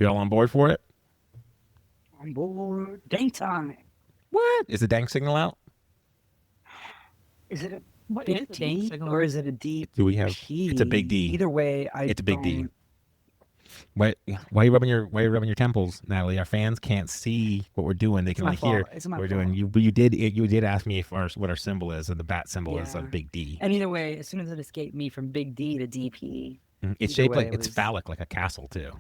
You all on board for it? On board. Dank time. What? Is the dank signal out? Is it a What big is the D signal? or is it a deep Do we have? P? It's a big D. Either way, It's a big D. Why are you rubbing your temples, Natalie? Our fans can't see what we're doing. They can only hear It's my what we're fault. doing. You did ask me what our symbol is, and the bat symbol is a Yeah. big D. And either way, as soon as it escaped me from big D to DP, It's either shaped way, like it it's was- phallic, like a castle too.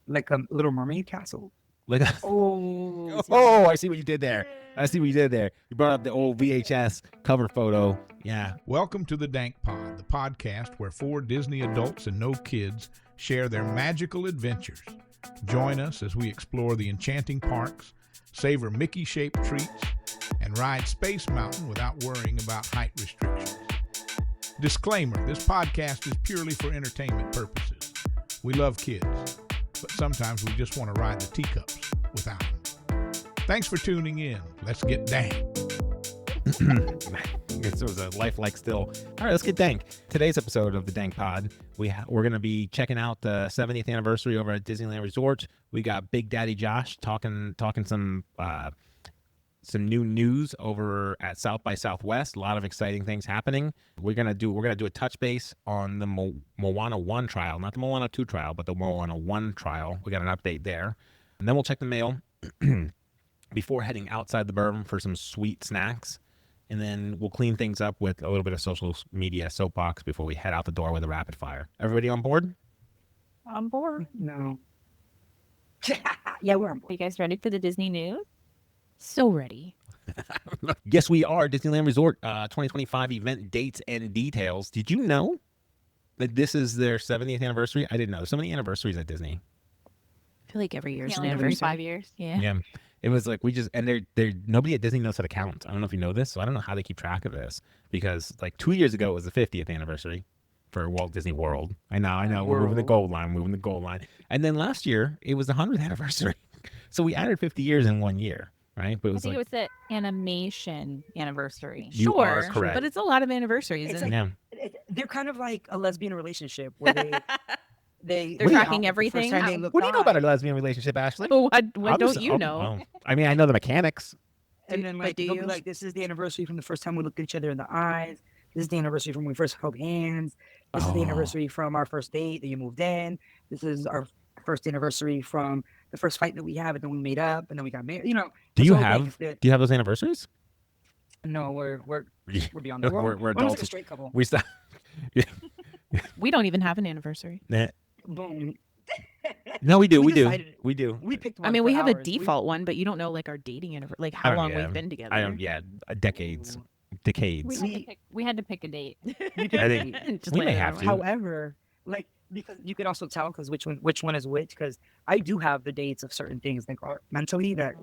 like a Little Mermaid castle. Like a, Oh, I see what you did there. You brought up the old VHS cover photo. Yeah. Welcome to the DANK Pod, the podcast where 4 Disney adults and no kids share their magical adventures. Join us as we explore the enchanting parks, savor Mickey-shaped treats, and ride Space Mountain without worrying about height restrictions. Disclaimer, this podcast is purely for entertainment purposes. We love kids, but sometimes we just want to ride the teacups without them. Thanks for tuning in. Let's get dank. It was a lifelike still. All right, let's get dank. Today's episode of the Dank Pod, we're going to be checking out the 70th anniversary over at Disneyland Resort. We got Big Daddy Josh talking some new news over at South by Southwest. A lot of exciting things happening. We're gonna do a touch base on the Moana 1 trial, not the Moana 2 trial, but the Moana 1 trial. We got an update there, and then we'll check the mail before heading outside the Berm for some sweet snacks. And then we'll clean things up with a little bit of social media soapbox before we head out the door with a rapid fire. Everybody on board? On board. no. Yeah, we're on Are board. you guys ready for the Disney news? So ready. Yes, we are. Disneyland Resort 2025 event dates and details. Did you know that this is their 70th anniversary? I didn't know. There's so many anniversaries at Disney. I feel like every year's Yeah, an like every anniversary. 5 years. Yeah. Yeah. It was like nobody at Disney knows how to count. I don't know if you know this, so I don't know how they keep track of this, because like 2 years ago it was the 50th anniversary for Walt Disney World. I know. We're moving the gold line. And then last year it was the 100th anniversary. So we added 50 years in 1 year, right? But it I was think like, it was the animation anniversary. You are correct. But it's a lot of anniversaries. It's Isn't like- yeah. They're kind of like a lesbian relationship where they're They're tracking everything. What do you know about a lesbian relationship, Ashley? it? What don't Obviously- you know? I mean, I know the mechanics. And then But like do they'll be you? like, this is the anniversary from the first time we looked at each other in the eyes. This is the anniversary from when we first held hands. This is the Oh. anniversary from our first date that you moved in. This is our first anniversary from the first fight that we had, and then we made up, and then we got married. You know. Do this you whole thing have is that- do you have those anniversaries? No, we're beyond that. We're almost like adults. a straight couple. We stop. We don't even have an anniversary. Boom. No, we do. We We do. decided- We do. We picked. I one mean, for we have a ours. We- default one, but you don't know like our dating anniversary, like I how don't- long yeah. we've been together. I don't. Yeah, decades. Decades. We had to pick a date. we I picked- think Just we lay may it have out. to. However, like because you can also tell because which one is which, because I do have the dates of certain things like mentally that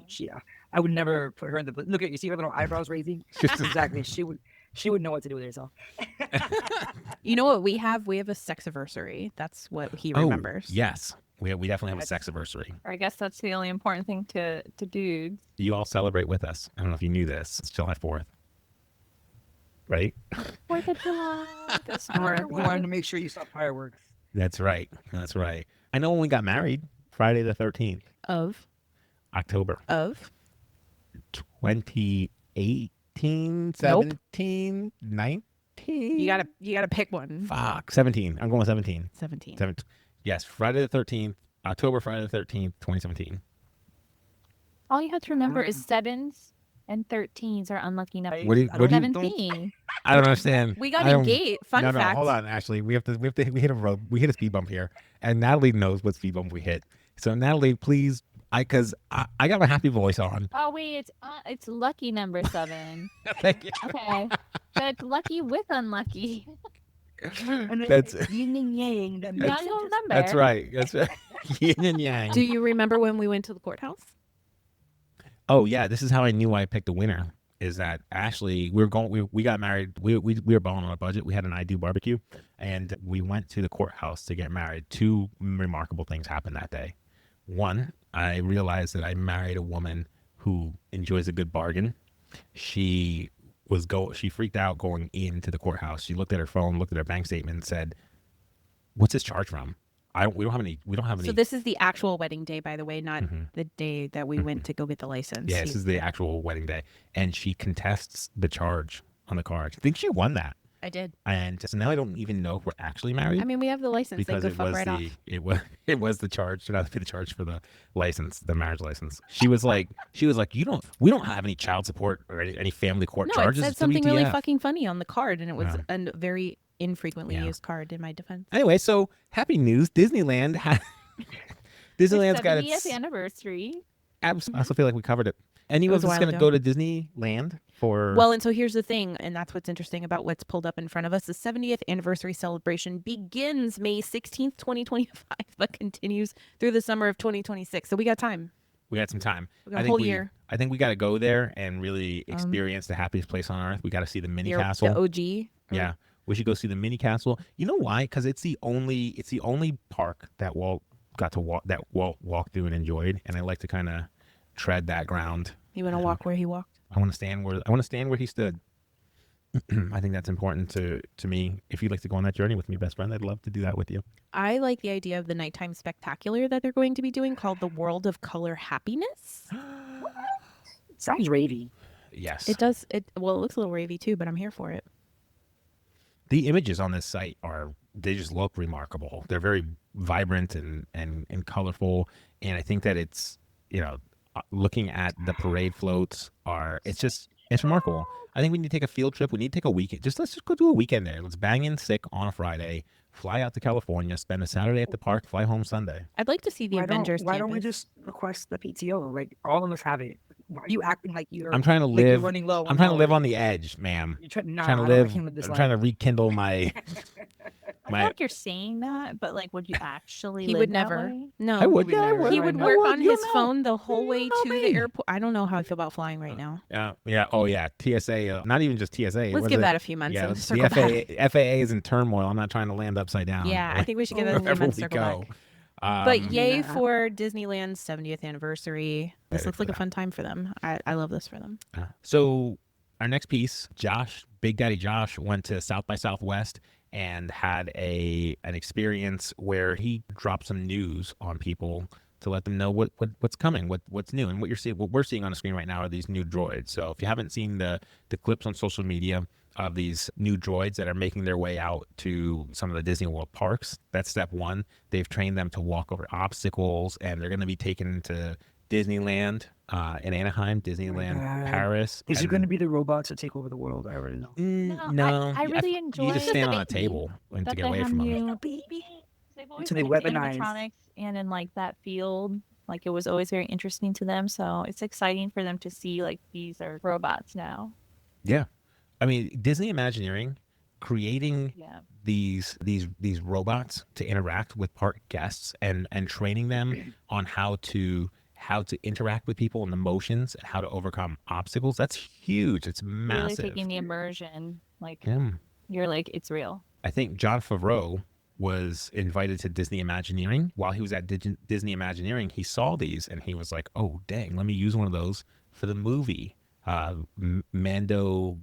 I would never put her in the look at you see her little eyebrows raising. Exactly, she would know what to do with herself. You know what we have? We have a sex anniversary. That's what he remembers. Yes, we definitely have a sex anniversary. Or I guess that's the only important thing to dudes. You all celebrate with us. I don't know if you knew this. It's July 4th, right? 4th of July. That's We smart. wanted to make sure you saw fireworks. That's right. That's right. I know when we got married, Friday the 13th, Of October 2018, 17, 19. you gotta pick one. Fuck, 17. I'm going with 17. 17. Yes, Friday the 13th, Friday the 13th, 2017. All you have to remember is 7s and 13s are unlucky numbers. What do you- I don't- 17. I don't understand. We got I don't- engaged. Fun no, fact. hold on. Actually, we hit a speed bump here, and Natalie knows what speed bump we hit. So Natalie, please, because I got my happy voice on. Oh wait, it's lucky number 7. Thank you. Okay, so it's lucky with unlucky. And That's it's yin and yang. That makes Not your it- number. that's right. That's right. Yin and yang. Do you remember when we went to the courthouse? Oh yeah, this is how I knew I picked a winner. Is that Ashley? We got married. We were balling on a budget. We had an I Do barbecue, and we went to the courthouse to get married. 2 remarkable things happened that day. One, I realized that I married a woman who enjoys a good bargain. She freaked out going into the courthouse. She looked at her phone, looked at her bank statement, and said, "What's this charge from?" We don't have any. We don't have any. So this is the actual wedding day, by the way, not Mhm. the day that we went to go get the license. Yeah, this is the actual wedding day, and she contests the charge on the card. I think she won that, I did. and so now I don't even know if we're actually married. I mean, we have the license. Because they could it fuck was right off. it was the charge. Turned out to be the charge for the license, the marriage license. She was like, we don't have any child support or any family court No, charges. it said It's something really WTF. fucking funny on the card, and it was Yeah. a very infrequently Yeah. used card in my defense. Anyway, so happy news! Disneyland Disneyland's got 70th its. anniversary. I also feel like we covered it. And he It was was a just while going to ago. go to Disneyland for. Well, and so here's the thing, and that's what's interesting about what's pulled up in front of us. The 70th anniversary celebration begins May 16th, 2025, but continues through the summer of 2026. So we got time. we got some time. We got a whole year. I think we got to go there and really experience the happiest place on earth. We got to see the mini castle. The OG. Yeah, we should go see the mini castle. You know why? Because it's the only park that Walt walked through and enjoyed, and I like to kind of tread that ground. You want to walk where he walked? I want to stand where he stood. I think that's important to me. If you'd like to go on that journey with me, best friend, I'd love to do that with you. I like the idea of the nighttime spectacular that they're going to be doing called the World of Color Happiness. Sounds ravey. Yes. It does. It looks a little ravey too, but I'm here for it. The images on this site they just look remarkable. They're very vibrant and colorful. And I think that it's, looking at the parade floats it's remarkable. I think we need to take a field trip. We need to take a weekend. Let's just go do a weekend there. Let's bang in sick on a Friday, fly out to California, spend a Saturday at the park, fly home Sunday. I'd like to see the Avengers. Why don't we campus. just request the PTO? Like, all of us have it. Why are you acting like you're? I'm trying to like you're live. running low. I'm trying to live on the edge, ma'am. You're trying I'm trying to I don't live. like him with this I'm trying to rekindle my. I feel like you're saying that, but like, would you actually? He live would that never. way? No, I would. we Yeah, I never- would. He I would know. work on You his know. phone the whole way know to me. the airport. I don't know how I feel about flying right now. Yeah. Oh yeah. TSA. Not even just TSA. Let's was give it? that a few months Yeah, and the circle back. FAA is in turmoil. I'm not trying to land upside down. Yeah, I think we should give that a few wherever months we circle go. back. But yay Yeah. for Disneyland's 70th anniversary. This Ready looks for like a that. fun time for them. I love this for them. So our next piece, Big Daddy Josh, went to South by Southwest and had an experience where he dropped some news on people to let them know what's coming, what's new, and what we're seeing on the screen right now are these new droids. So if you haven't seen the clips on social media of these new droids that are making their way out to some of the Disney World parks, that's step one. They've trained them to walk over obstacles, and they're going to be taken to Disneyland in Anaheim, Disneyland God. Paris. Is it and- going to be the robots that take over the world? I already know. No, I really enjoy. You just stand on a the table and to that get they away have from them. new babies. They've always So they been into weaponize. animatronics and in like that field. Like it was always very interesting to them. So it's exciting for them to see like these are robots now. Yeah, I mean Disney Imagineering creating Yeah. these robots to interact with park guests and training them on how to interact with people and the motions and how to overcome obstacles. That's huge. It's Really massive. taking the immersion. Like Yeah. you're like, it's real. I think Jon Favreau was invited to Disney Imagineering. While he was at Disney Imagineering, he saw these and he was like, "Oh, dang, let me use one of those for the movie, the Mando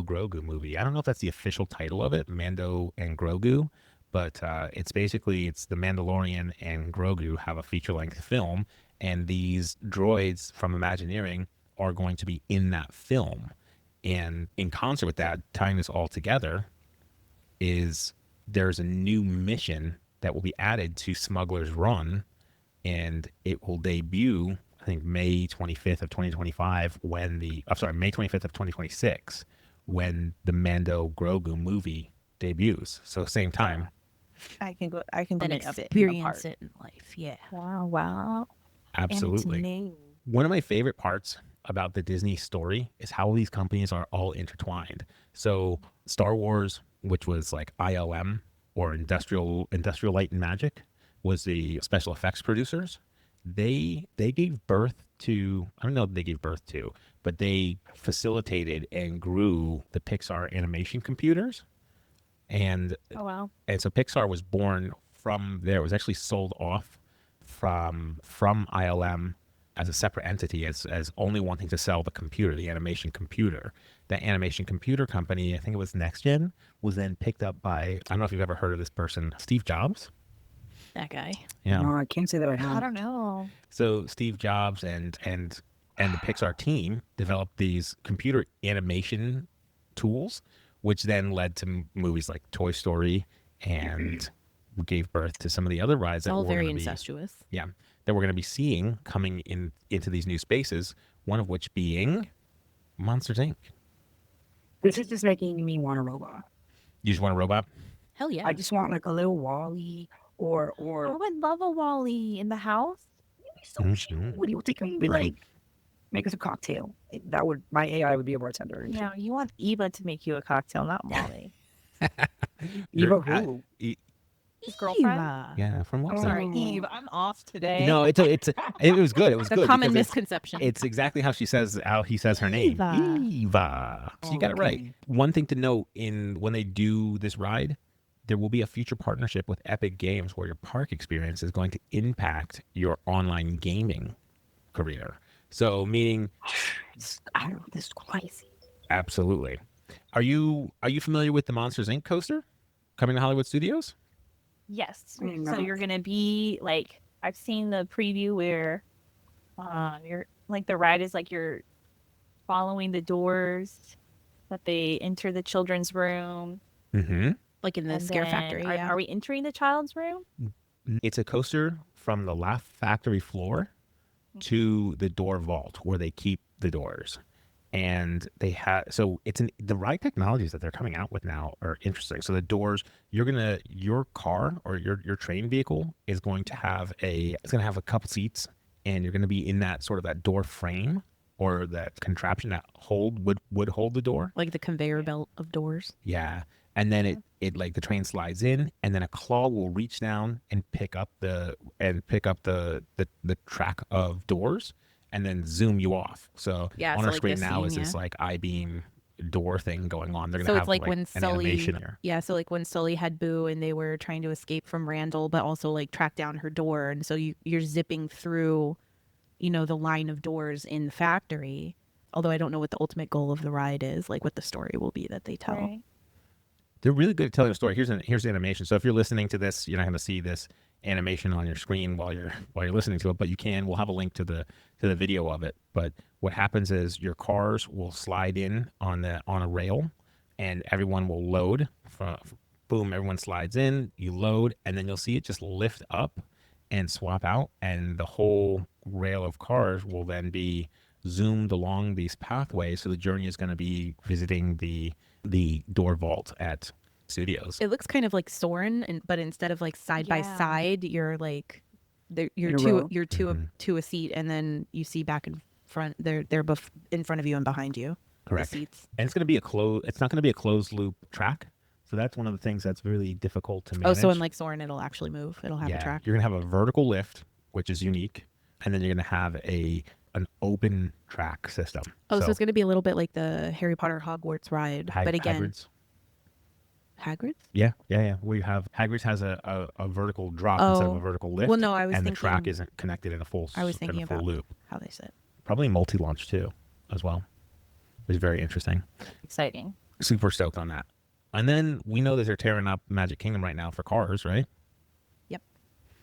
Grogu movie." I don't know if that's the official title of it, Mando and Grogu, but it's the Mandalorian and Grogu have a feature-length film, and these droids from Imagineering are going to be in that film. And in concert with that, tying this all together, is there's a new mission that will be added to Smuggler's Run, and it will debut, I think, May 25th of 2025 May 25th of 2026 when the Mando Grogu movie debuts. So same time. I can go and sit in the experience park. it in life. Yeah. Wow. Absolutely. And it's new. One of my favorite parts about the Disney story is how these companies are all intertwined. So Star Wars, which was like ILM or Industrial Light and Magic, was the special effects producers. They gave birth to, I don't know if they gave birth to, but they facilitated and grew the Pixar animation computers. And Oh wow. so Pixar was born from there. It was actually sold off from ILM as a separate entity, as only wanting to sell the animation computer. That animation computer company, I think it was Next Gen, was then picked up by, I don't know if you've ever heard of this person, Steve Jobs. That guy. Yeah. No, I can't say that I I have. don't know. So Steve Jobs and the Pixar team developed these computer animation tools, which then led to movies like Toy Story and gave birth to some of the other rides It's that all we're very going to be incestuous. that we're going to be seeing coming into these new spaces. One of which being Monsters Inc. This is just making me want a robot. You just want a robot? Hell yeah. I just want like a little Wally or I would love a Wally in the house. so Mhm. what do you think him be like? Make us a cocktail. That would my AI would be a bartender. No, you want Eva to make you a cocktail, not Wally. Eva You're at- who? His girlfriend. Eva. Yeah, from what? Oh. Sorry, Eve. I'm off today. No, it was good. It was It's a good. common because misconception. it's exactly how he says her name. Eva. Eva. So you got it right. Okay. One thing to note when they do this ride, there will be a future partnership with Epic Games where your park experience is going to impact your online gaming career. So meaning I don't know. This is crazy. absolutely. Are you familiar with the Monsters Inc. coaster coming to Hollywood Studios? Yes. Mm, So no. you're gonna be like, I've seen the preview where, you're like the ride is like you're following the doors that they enter the children's room. Mm-hmm. Like in the and Scare then Factory. Are, Yeah. are we entering the child's room? It's a coaster from the Laugh Factory floor to the door vault where they keep the doors. And they have, so the ride technologies that they're coming out with now are interesting. So the doors, your car or your train vehicle is going to have a couple seats, and you're going to be in that sort of that door frame or that contraption that would hold the door. Like the conveyor belt of doors. Yeah. And then it like the train slides in, and then a claw will reach down and pick up the track of doors and then zoom you off. So Yeah, on so our like screen this now scene, is this yeah. like I-beam door thing going on. They're gonna So have it's like when an Sully, animation here. yeah. So like when Sully had Boo and they were trying to escape from Randall, but also like track down her door, and so you're zipping through, the line of doors in the factory. Although I don't know what the ultimate goal of the ride is, like what the story will be that they tell. Right. They're really good at telling a story. Here's the animation. So if you're listening to this, you're not going to see this animation on your screen while you're listening to it, but you can. We'll have a link to the video of it. But what happens is your cars will slide in on a rail, and everyone will load. Boom, everyone slides in. You load, and then you'll see it just lift up and swap out, and the whole rail of cars will then be zoomed along these pathways. So the journey is going to be visiting the door vault at studios. It looks kind of like Soarin', but instead of like side by Yeah. side, you're like you're In a two row? you're to a seat, and then you see back in front. They're in front of you and behind you. Correct. The seats. And it's going to be it's not going to be a closed loop track. So that's one of the things that's really difficult to manage. Oh, so in like Soarin', it'll actually move. It'll have a track. You're going to have a vertical lift, which is unique, and then you're going to have an open track system. Oh, so it's going to be a little bit like the Harry Potter Hogwarts ride, but again, Hagrid's? Yeah. We have Hagrid's has a vertical drop instead of Oh. a vertical lift. Well, no, I was and thinking the track isn't connected in a full. I was thinking in a full about loop. how they sit. Probably multi-launch too, as well. It was very interesting. Exciting. Super stoked on that. And then we know that they're tearing up Magic Kingdom right now for cars, right?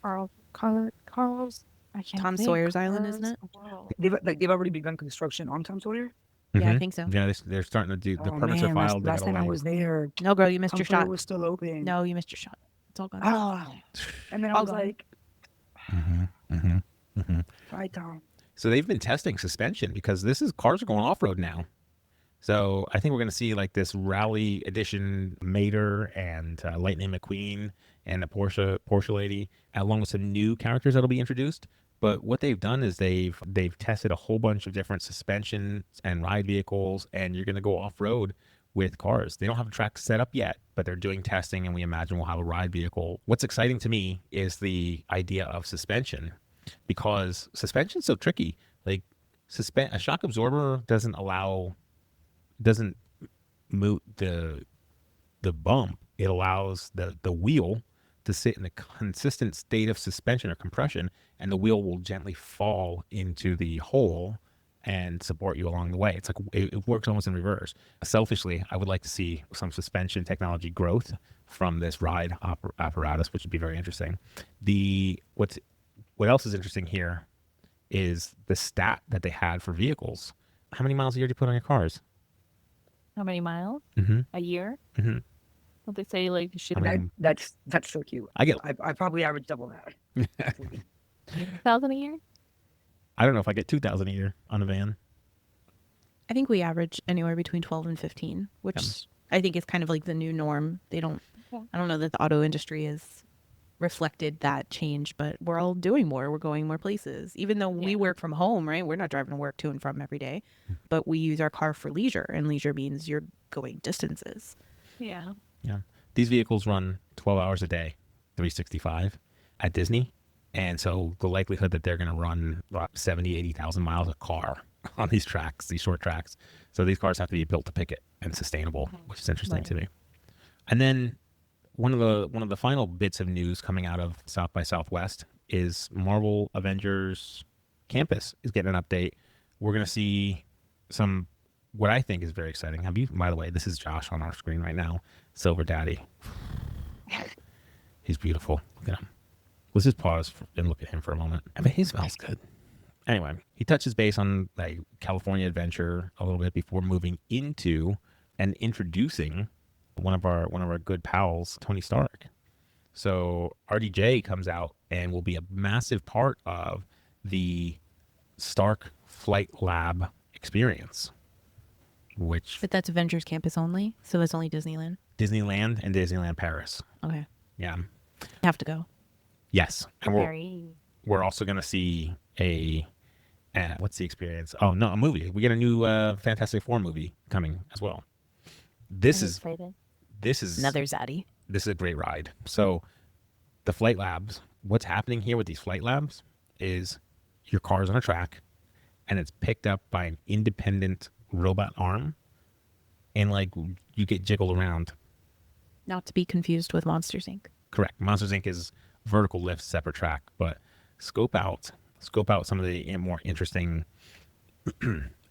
Carlos. I can't Tom think. Sawyer's Island, isn't it? Whoa. They've already begun construction on Tom Sawyer. Yeah, I Mhm. think so. Yeah, they're starting to do the Oh, permits are man, filed. they Last gotta time I land. was there, No, girl, you missed Tom your Sawyer shot. was still open. No, you missed your shot. It's all gone. Ah. And then I All was gone. like, Mhm. right, Tom. So they've been testing suspension because cars are going off road now. So I think we're going to see like this rally edition Mater and Lightning McQueen and a Porsche lady, along with some new characters that'll be introduced. But what they've done is they've tested a whole bunch of different suspensions and ride vehicles, and you're going to go off road with cars. They don't have a track set up yet, but they're doing testing, and we imagine we'll have a ride vehicle. What's exciting to me is the idea of suspension, because suspension's so tricky. Like a shock absorber doesn't move the bump. It allows the wheel to sit in a consistent state of suspension or compression, and the wheel will gently fall into the hole and support you along the way. It's like it works almost in reverse. Selfishly, I would like to see some suspension technology growth from this ride apparatus, which would be very interesting. What else is interesting here is the stat that they had for vehicles. How many miles a year do you put on your cars? How many miles Mm-hmm. a year? Mm-hmm. Don't they say like you should I mean, That's so cute. I get. I probably average double that. 1,000 a year? I don't know if I get 2,000 a year on a van. I think we average anywhere between 12 and 15, which I think is kind of like the new norm. I don't know that the auto industry has reflected that change, but we're all doing more. We're going more places. Even though we work from home, right? We're not driving to work to and from every day, but we use our car for leisure, and leisure means you're going distances. Yeah. Yeah. These vehicles run 12 hours a day, 365 at Disney. And so the likelihood that they're going to run about 70, 80,000 miles a car on these tracks, these short tracks. So these cars have to be built to pick it and sustainable, which is interesting to me. And then one of the final bits of news coming out of South by Southwest is Marvel Avengers Campus is getting an update. We're going to see some, what I think is very exciting. By the way, this is Josh on our screen right now. Silver Daddy. He's beautiful. Look at him. Let's just pause and look at him for a moment. I mean, he smells good. Anyway, he touches base on like California Adventure a little bit before moving into and introducing one of our good pals, Tony Stark. So RDJ comes out and will be a massive part of the Stark Flight Lab experience, But that's Avengers Campus only, so that's only Disneyland. Disneyland and Disneyland Paris. Okay. Yeah. Have to go. Yes. And we're also going to see what's the experience? Oh, no, a movie. We get a new Fantastic Four movie coming as well. This is Another Zaddy. This is a great ride. So the flight labs, what's happening here with these flight labs is your car's on a track and it's picked up by an independent robot arm and like you get jiggled around. Not to be confused with Monsters, Inc. Correct. Monsters, Inc. is vertical lift, separate track, but scope out some of the more interesting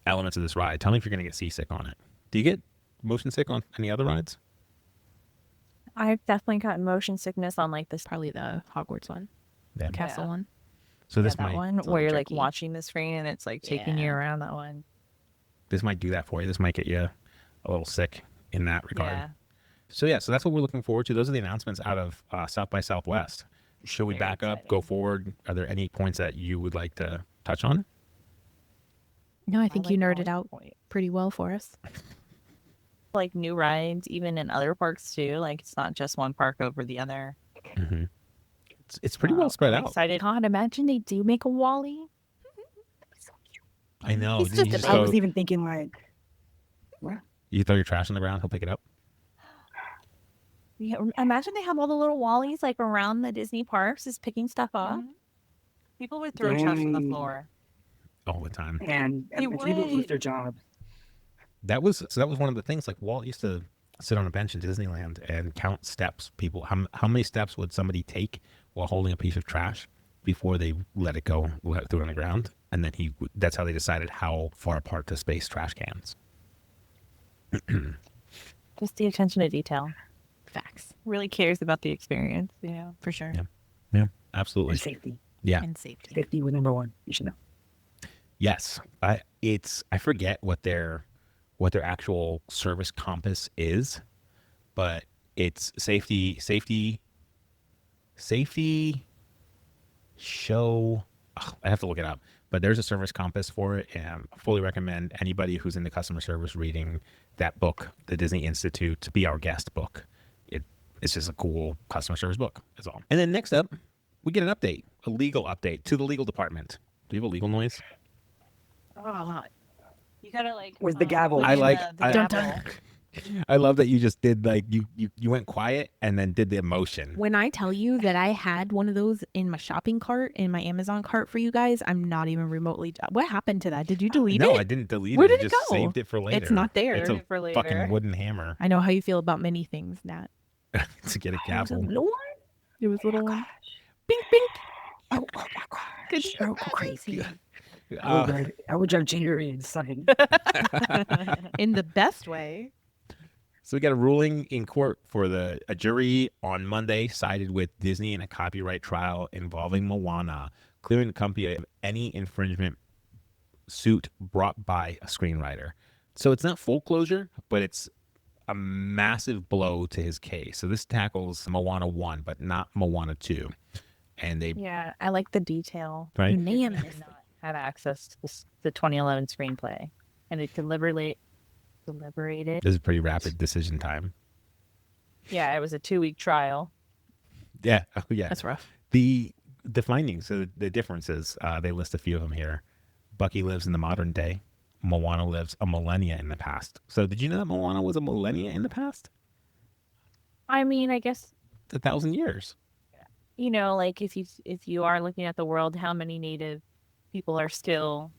elements of this ride. Tell me if you're going to get seasick on it. Do you get motion sick on any other rides? I've definitely gotten motion sickness on like this Probably the Hogwarts one. Yeah. Castle one. So this that might one a where you're little like jerky. watching the screen and it's like taking you Yeah. around that one. this might do that for you. This might get you a little sick in that regard. Yeah. So that's what we're looking forward to. Those are the announcements out of South by Southwest. Should we Very back up, exciting. go forward? Are there any points that you would like to touch on? No, I think like you that nerded one out point. pretty well for us. Like new rides, even in other parks too. Like it's not just one park over the other. Mm-hmm. It's pretty well spread I'm out. excited. God, imagine they do make a Wally. I know. He's You just just I go- was even thinking like, you throw your trash on the ground, he'll pick it up. Yeah, imagine they have all the little Wallies like around the Disney parks, just picking stuff up. People would throw trash on the Dang. floor. All the time. and They people would. lose their job. That was one of the things. Like Walt used to sit on a bench in Disneyland and count steps. People, how many steps would somebody take while holding a piece of trash before they let it go, let it throw it on the ground, and then that's how they decided how far apart to space trash cans. Just the attention to detail. Facts. Really cares about the experience. Yeah. For sure. Yeah. Yeah, absolutely. And safety. Yeah. And safety. Safety was number one. You should know. Yes. I forget what their actual service compass is, but it's safety show. I have to look it up, but there's a service compass for it, and I fully recommend anybody who's into customer service reading that book, the Disney Institute Be Our Guest book. It's just a cool customer service book. That's all. And then next up, we get an update, a legal update to the legal department. Do you have a legal noise? Oh, you gotta like. Where's the gavel? I like- the I- gavel. I love that you just did like you went quiet and then did the emotion. When I tell you that I had one of those in my shopping cart, in my Amazon cart for you guys, I'm not even remotely. What happened to that? Did you delete No, it? I didn't delete Where it. did I it just go? saved it for later. It's not there. It's a For later. fucking wooden hammer I know how you feel about many things, Nat. to get a It was a gavel. little one. It was little one. Bing, bing. Oh my god. Good So crazy. Uh, I would drive January inside. In the best way. So we got a ruling in court for a jury on Monday sided with Disney in a copyright trial involving Moana, clearing the company of any infringement suit brought by a screenwriter. So it's not full closure, but it's a massive blow to his case. So this tackles Moana 1, but not Moana 2. And they, Yeah, I like the detail. right? Unanimous had access to the 2011 screenplay, and it deliberated. This is pretty rapid decision time. Yeah, it was a 2-week trial. Yeah. Oh, yeah. That's rough. The findings, so the differences, they list a few of them here. Bucky lives in the modern day. Moana lives a millennia in the past. So did you know that Moana was a millennia in the past? I mean, I guess, It's 1,000 years. you know, like if you are looking at the world, how many native people are still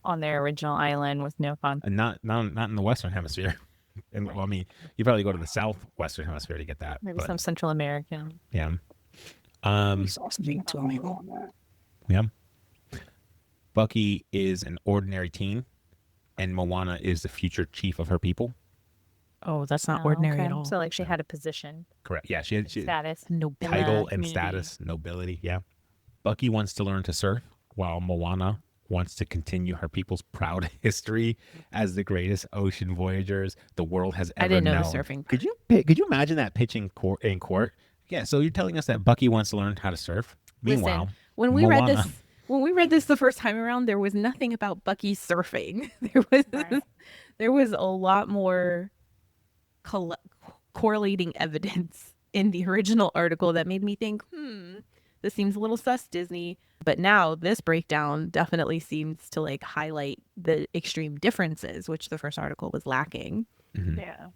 on their original island with no contact? And not in the Western Hemisphere. And well, I mean, you probably go to the Southwestern Hemisphere to get that. Maybe but, some Central American. yeah. We saw something to me on that. Yeah. Bucky is an ordinary teen, and Moana is the future chief of her people. Oh, that's not Oh, ordinary okay. at all. So like she had a position, Correct. Yeah, she had status, No in the title and community. status, nobility. Yeah. Bucky wants to learn to surf, while Moana wants to continue her people's proud history as the greatest ocean voyagers the world has ever I didn't know known. the surfing. Could you imagine that pitch in court? Yeah. So you're telling us that Bucky wants to learn how to surf. Meanwhile, When we read Moana- this, the first time around, there was nothing about Bucky surfing. Right. There was a lot more correlating evidence in the original article that made me think, this seems a little sus, Disney. But now this breakdown definitely seems to like highlight the extreme differences, which the first article was lacking. Mhm. Yeah.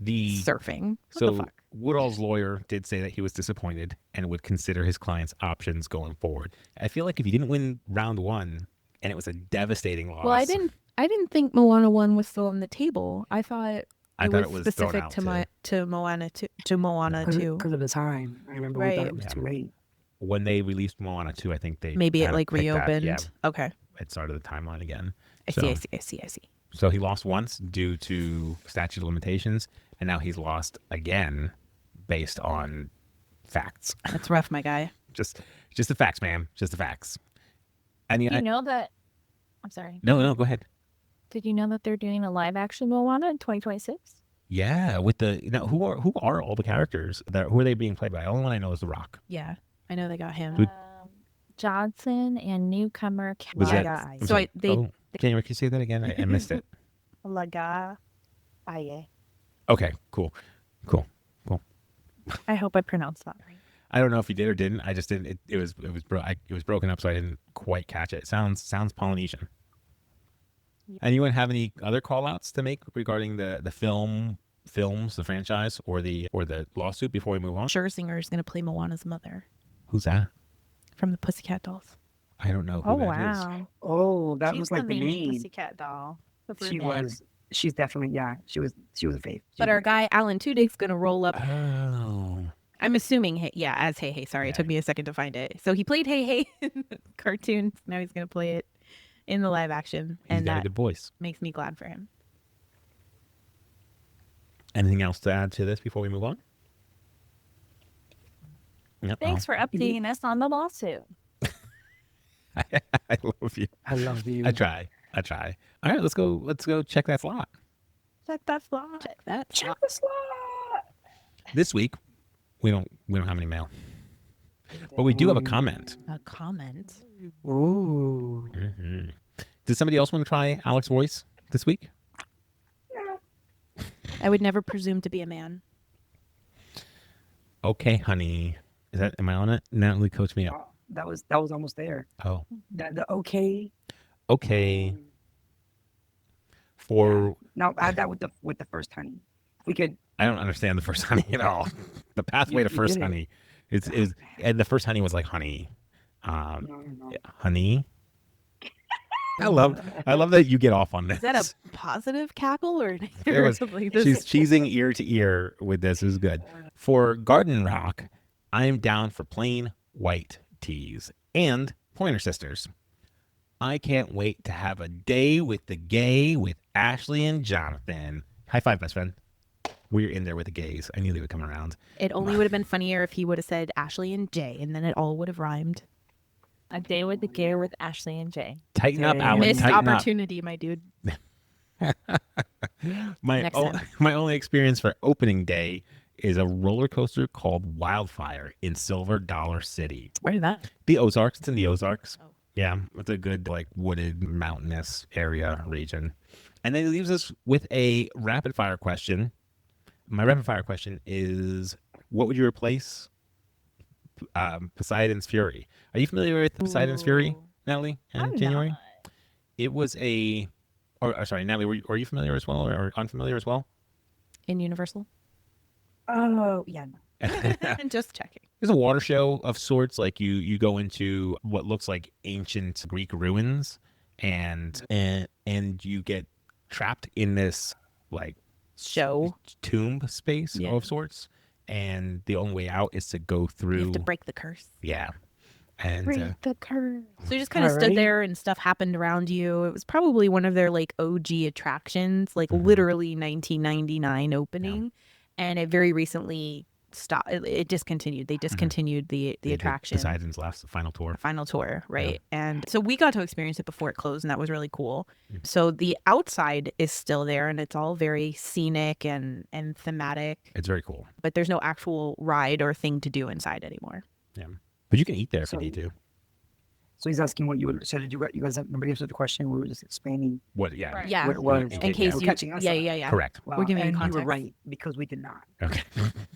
the Surfing. What the So fuck? Woodall's lawyer did say that he was disappointed and would consider his client's options going forward. I feel like if you didn't win round 1 and it was a devastating loss. Well, I didn't think Moana 1 was still on the table. I thought I thought it was thrown specific out to too. Moana 2. Because of the time. I remember we thought Right. it was Yeah. too late. When they released Moana 2, I think they Maybe it kinda like picked that. reopened. Yeah, Okay. it started the timeline again. I So- see. So he lost once due to statute of limitations, and now he's lost again based on facts. That's rough, my guy. Just the facts, man. Just the facts. And You know that? I'm sorry. no, go ahead. Did you know that they're doing a live action Moana in 2026? Yeah, with the who are all the characters? Who are they being played by? The only one I know is The Rock. Yeah. I know they got him. Who- Johnson and newcomer Was that? Laga. I'm So sorry. they Can you say that again? I missed it. Laga. Aye. Okay, cool. I hope I pronounced that right. I don't know if you did or didn't. I just didn't. It was broken up, so I didn't quite catch it. Sounds Polynesian. Yeah. Anyone have any other call outs to make regarding the films, the franchise, or the lawsuit before we move on? Scherzinger is going to play Moana's mother Who's that? from the Pussycat Dolls. I don't know who Oh that is. wow. Oh, that She's was like the main main. Pussycat doll. The She brunette. was. She's definitely, yeah. She was a faith. But our guy Alan Tudyk's going to roll up. Oh, I'm assuming, as Hey Hey. Sorry, Yeah. it took me a second to find it. So he played Hey Hey in the cartoon. Now he's going to play it in the live action, he's and got a that good voice. makes me glad for him. Anything else to add to this before we move on? No. Thanks for updating us on the lawsuit. I love you. I love you. I try. All right, let's go check that slot. Check that slot. Check that. Check the slot. This week, we don't have any mail, but we do have a comment. A comment. Ooh. Mhm. Did somebody else want to try Alex's voice this week? I would never presume to be a man. Okay, honey. Am I on it? Natalie, coach me up. That was almost there. Oh, The okay. okay. For Now add that with the first honey. We could. I don't understand the first honey at all. The pathway to You first did it. honey is and the first honey was like honey. No. Honey. I love that you get off on this. Is that a positive cackle or It was- negative? She's cheesing ear to ear with this. It was good. For Garden Rock, I'm down for plain white teas and Pointer Sisters. I can't wait to have a day with the gay with Ashley and Jonathan. High five, best friend. We're in there with the gays. I knew they would come around. It only would have been funnier if he would have said Ashley and Jay, and then it all would have rhymed. A day with the gear with Ashley and Jay. Tighten up, Dang. Alan. Missed Tighten up. opportunity, my dude. My Next time. my only experience for opening day is a roller coaster called Wildfire in Silver Dollar City. Where's that? The Ozarks. It's in the Ozarks. Oh. Yeah, it's a good like wooded mountainous area region. And then it leaves us with a rapid fire question. My rapid fire question is, what would you replace Poseidon's Fury? Are you familiar with Poseidon's Fury, Ooh. Natalie? And I'm January? not. It was sorry, Natalie, are you familiar as well or unfamiliar as well? In Universal? Oh, yeah. No. Just checking. There's a water show of sorts. Like you go into what looks like ancient Greek ruins, and you get trapped in this like Show. tomb space Yeah. of sorts, and the only way out is to go You through. have to break the curse. Yeah, and Break the curve. So you just kind of stood Alrighty. there and stuff happened around you. It was probably one of their like OG attractions, like Mhm. literally 1999 opening. And it very recently stopped. It discontinued. They discontinued the they did attraction. Poseidon's last final tour. Final tour, right? And so we got to experience it before it closed, and that was really cool. Mhm. So the outside is still there, and it's all very scenic and thematic, It's very cool, but there's no actual ride or thing to do inside anymore. but you can eat there if So- you need to. So he's asking what you would. So did you guys have nobody answered the question? We were just explaining What? Yeah, Right. Yeah, what it was. In in case We're you, catching us yeah, up. yeah, yeah. correct. Wow. We're giving you and you context. were right because we did not. Okay.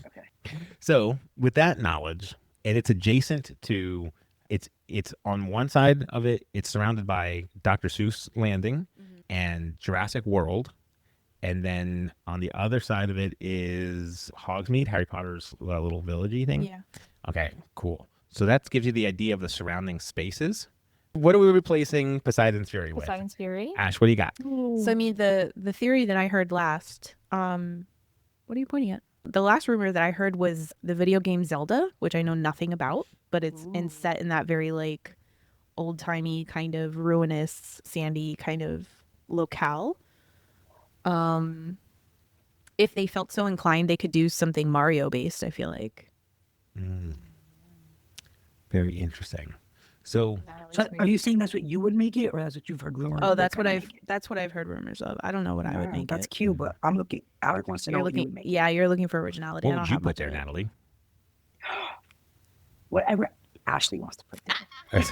Okay. So with that knowledge, and it's adjacent to, it's on one side of it, it's surrounded by Dr. Seuss Landing and Jurassic World, and then on the other side of it is Hogsmeade, Harry Potter's little villagey thing. Yeah. Okay, cool. So that gives you the idea of the surrounding spaces. What are we replacing Poseidon's Fury with? Poseidon's Fury. Ash, what do you got? So I mean, the theory that I heard last, what are you pointing at? The last rumor that I heard was the video game Zelda, which I know nothing about, but it's set in that very like old timey kind of ruinous, sandy kind of locale. If they felt so inclined, they could do something Mario based. I feel like. Very interesting. So So are you saying that's what you would make it, or that's what you've heard rumors? Oh, of that's what gonna I've make it? that's what I've heard rumors of. I don't know what I would Wow, make That's it. cute, but I'm looking. Alec wants to know You're what you looking, would make. yeah, you're looking for originality. I what don't would you have put much there, of it. Natalie? Whatever Ashley wants to put there.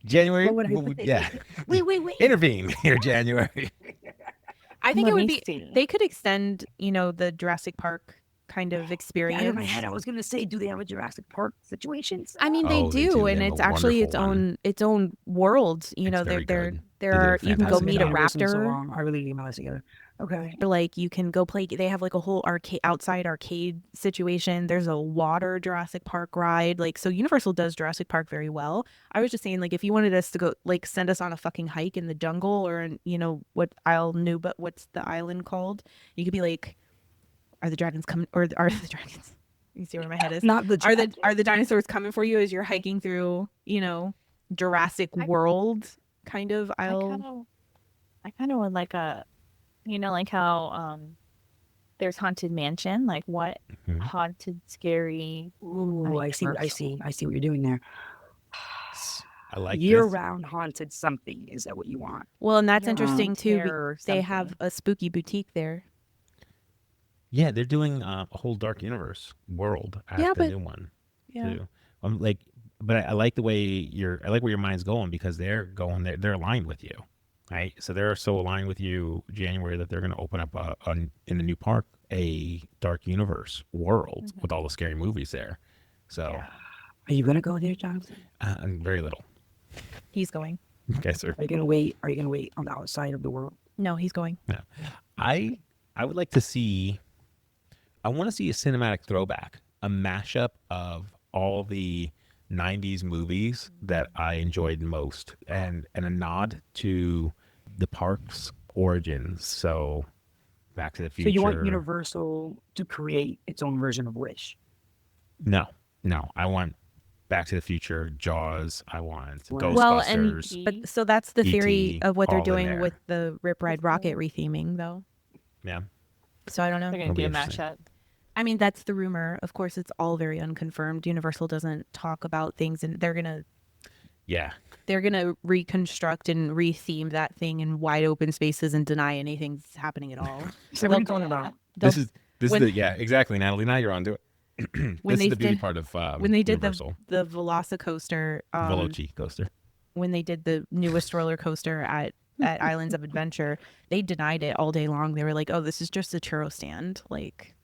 January? What would I put yeah. Wait. Intervene here, January. I think it Let would me be. see. They could extend, the Jurassic Park kind of Yeah, experience. in my head, I was gonna say, do they have a Jurassic Park situation? I mean, they Oh, they do, do. They and have it's a actually its wonderful one. own world. You know, It's very there good. there They did a are you can go fantastic meet a job. So raptor. long. I really need to get my life together. Okay. Or like you can go play. They have like a whole outside arcade situation. There's a water Jurassic Park ride. Like so, Universal does Jurassic Park very well. I was just saying, like, if you wanted us to go, like, send us on a fucking hike in the jungle or in, but what's the island called? You could be like, are the dragons coming? Or are the dragons? You see where my head is? Not the Are the dinosaurs coming for you as you're hiking through, Jurassic World kind of aisle? I kind of would like like how there's Haunted Mansion. Like what Mhm. haunted, scary. Ooh, I see what you're doing there. I like Year this. round haunted something. Is that what you want? Well, and that's Year-round interesting too. terror They something. have a spooky boutique there. Yeah, they're doing a whole Dark Universe world at Yeah, the but- new one Yeah. too. I'm like, but I like the way I like where your mind's going because they're they're aligned with you, right? So they're so aligned with you, January, that they're going to open up in the new park a Dark Universe world with all the scary movies there. So Are you gonna go there, Jonathan? very little. He's going. Okay, sir. Are you gonna wait? Are you gonna wait on the outside of the world? No, he's going. I would like to see. I want to see a cinematic throwback, a mashup of all the '90s movies that I enjoyed most, and a nod to the park's origins. So, Back to the Future. So you want Universal to create its own version of Wish? No. I want Back to the Future, Jaws. I want Well, Ghostbusters. and- But so that's the theory E.T., of what they're all in doing there. with the Rip Ride Rocket retheming, though. Yeah. So I don't know. They're It'll gonna be do a interesting. mashup. I mean, that's the rumor. Of course, it's all very unconfirmed. Universal doesn't talk about things, and they're gonna reconstruct and retheme that thing in wide open spaces and deny anything's happening at all. So what are you talking about? This is when- the exactly, Natalie. Now you're on to it. When This they is the beauty did- part of when they did Universal. the Velocicoaster, Veloci coaster. when they did the newest roller coaster at Islands of Adventure, they denied it all day long. They were like, "Oh, this is just a churro stand," like,